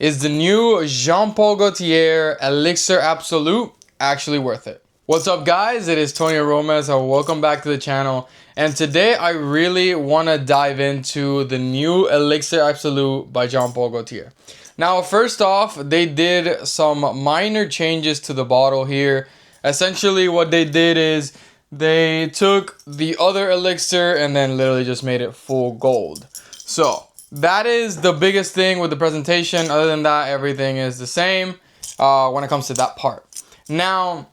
Is the new Jean-Paul Gaultier Elixir Absolu actually worth it? What's up, guys? It is Tony Romes. Welcome back to the channel. And today I really want to dive into the new Elixir Absolu by Jean-Paul Gaultier. Now, first off, they did some minor changes to the bottle here. Essentially, what they did is they took the other elixir and then literally just made it full gold. So that is the biggest thing with the presentation. Other than that, everything is the same when it comes to that part. Now,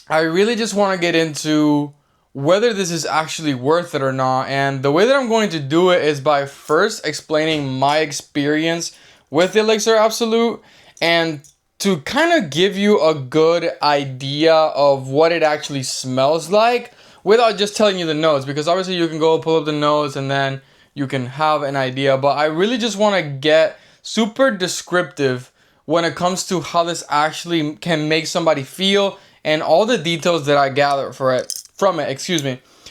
I really just want to get into whether this is actually worth it or not. And the way that I'm going to do it is by first explaining my experience with Elixir Absolu and to kind of give you a good idea of what it actually smells like without just telling you the notes, because obviously you can go pull up the notes and then you can have an idea. But I really just want to get super descriptive when it comes to how this actually can make somebody feel and all the details that I gather from it.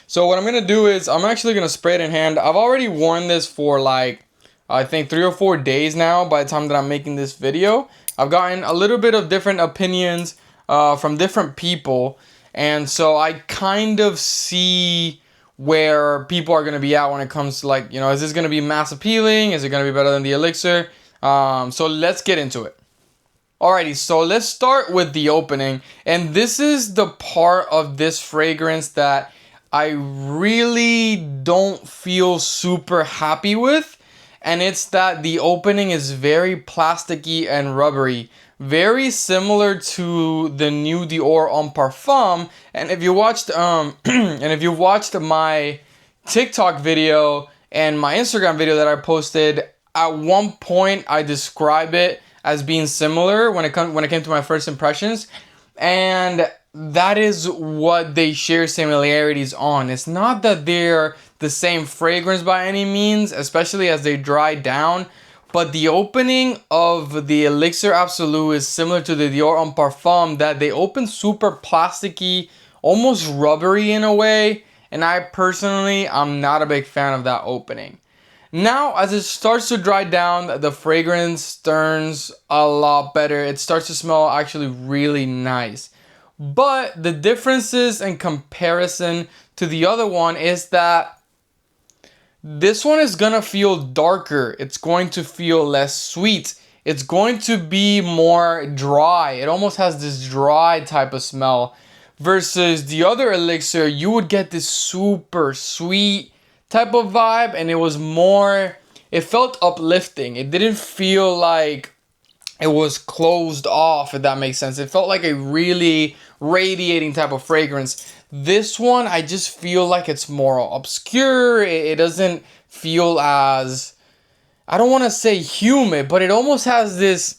So what I'm going to do is I'm actually going to spray it in hand. I've already worn this for like, I think 3 or 4 days now by the time that I'm making this video. I've gotten a little bit of different opinions from different people. And so I kind of see where people are going to be at when it comes to, like, you know, is this going to be mass appealing? Is it going to be better than the Elixir? So let's get into it. Alrighty, so let's start with the opening. And this is the part of this fragrance that I really don't feel super happy with. And it's that the opening is very plasticky and rubbery, very similar to the new Dior Homme Parfum. And if you watched my TikTok video and my Instagram video that I posted, at one point I describe it as being similar when it came to my first impressions, and that is what they share similarities on. It's not that they're the same fragrance by any means, especially as they dry down, but the opening of the Elixir Absolu is similar to the Dior Homme Parfum, that they open super plasticky, almost rubbery in a way, and I personally, I'm not a big fan of that opening. Now, as it starts to dry down, the fragrance turns a lot better. It starts to smell actually really nice. But the differences in comparison to the other one is that this one is going to feel darker. It's going to feel less sweet. It's going to be more dry. It almost has this dry type of smell. Versus the other elixir, you would get this super sweet type of vibe, and it felt uplifting. It didn't feel like it was closed off, if that makes sense. It felt like a really radiating type of fragrance. This one, I just feel like it's more obscure. It doesn't feel as, I don't want to say humid, but it almost has this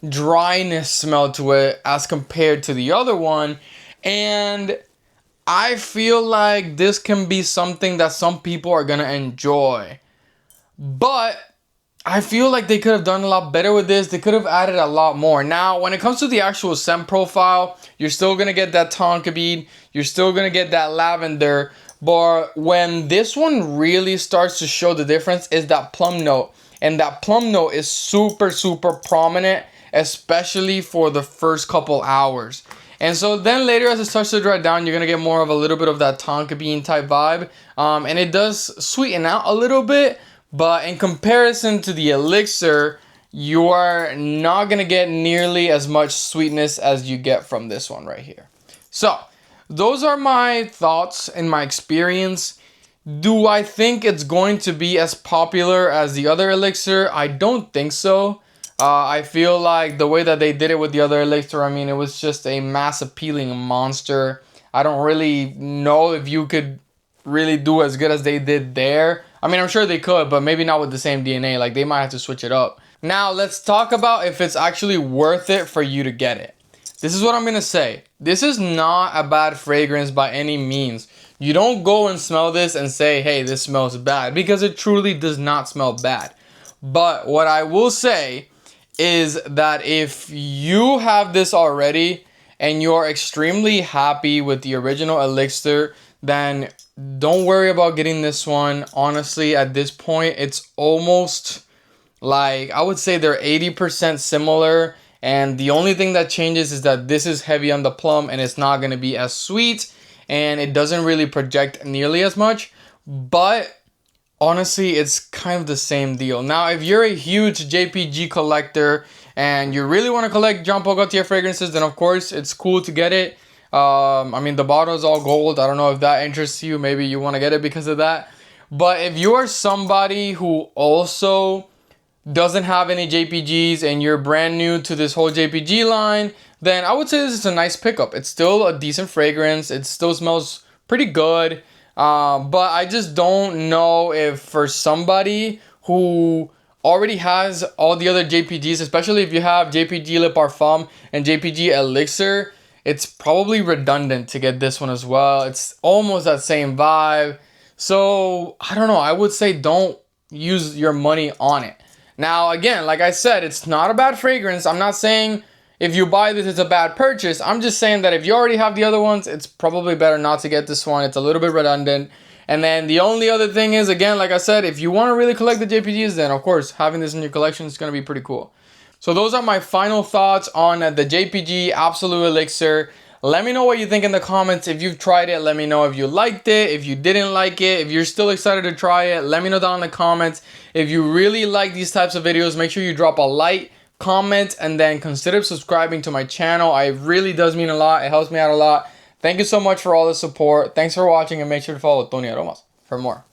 dryness smell to it as compared to the other one. And I feel like this can be something that some people are going to enjoy. But I feel like they could have done a lot better with this. They could have added a lot more. Now, when it comes to the actual scent profile, you're still going to get that tonka bean. You're still going to get that lavender. But when this one really starts to show the difference is that plum note. And that plum note is super, super prominent, especially for the first couple hours. And so then later, as it starts to dry down, you're going to get more of a little bit of that tonka bean type vibe. And it does sweeten out a little bit. But in comparison to the elixir, you are not going to get nearly as much sweetness as you get from this one right here. So those are my thoughts and my experience. Do I think it's going to be as popular as the other elixir? I don't think so. I feel like the way that they did it with the other elixir, I mean, it was just a mass appealing monster. I don't really know if you could really do as good as they did there. I mean, I'm sure they could, but maybe not with the same DNA. Like, they might have to switch it up. Now, let's talk about if it's actually worth it for you to get it. This is what I'm going to say. This is not a bad fragrance by any means. You don't go and smell this and say, hey, this smells bad, because it truly does not smell bad. But what I will say is that if you have this already and you're extremely happy with the original elixir, then don't worry about getting this one. Honestly, at this point, it's almost Like, I would say they're 80% similar. And the only thing that changes is that this is heavy on the plum and it's not going to be as sweet. And it doesn't really project nearly as much. But honestly, it's kind of the same deal. Now, if you're a huge JPG collector and you really want to collect Jean Paul Gaultier fragrances, then of course it's cool to get it. I mean, the bottle is all gold. I don't know if that interests you. Maybe you want to get it because of that. But if you are somebody who also doesn't have any JPGs and you're brand new to this whole JPG line, then I would say this is a nice pickup. It's still a decent fragrance. It still smells pretty good. But I just don't know if for somebody who already has all the other JPGs, especially if you have JPG Le Parfum and JPG Elixir, it's probably redundant to get this one as well. It's almost that same vibe. So I don't know. I would say don't use your money on it. Now, again, like I said, it's not a bad fragrance. I'm not saying if you buy this, it's a bad purchase. I'm just saying that if you already have the other ones, it's probably better not to get this one. It's a little bit redundant. And then the only other thing is, again, like I said, if you want to really collect the JPGs, then of course, having this in your collection is going to be pretty cool. So those are my final thoughts on the JPG Absolu Elixir. Let me know what you think in the comments. If you've tried it, let me know if you liked it. If you didn't like it, if you're still excited to try it, let me know down in the comments. If you really like these types of videos, make sure you drop a like, comment, and then consider subscribing to my channel. It really does mean a lot. It helps me out a lot. Thank you so much for all the support. Thanks for watching, and make sure to follow Tony Aromas for more.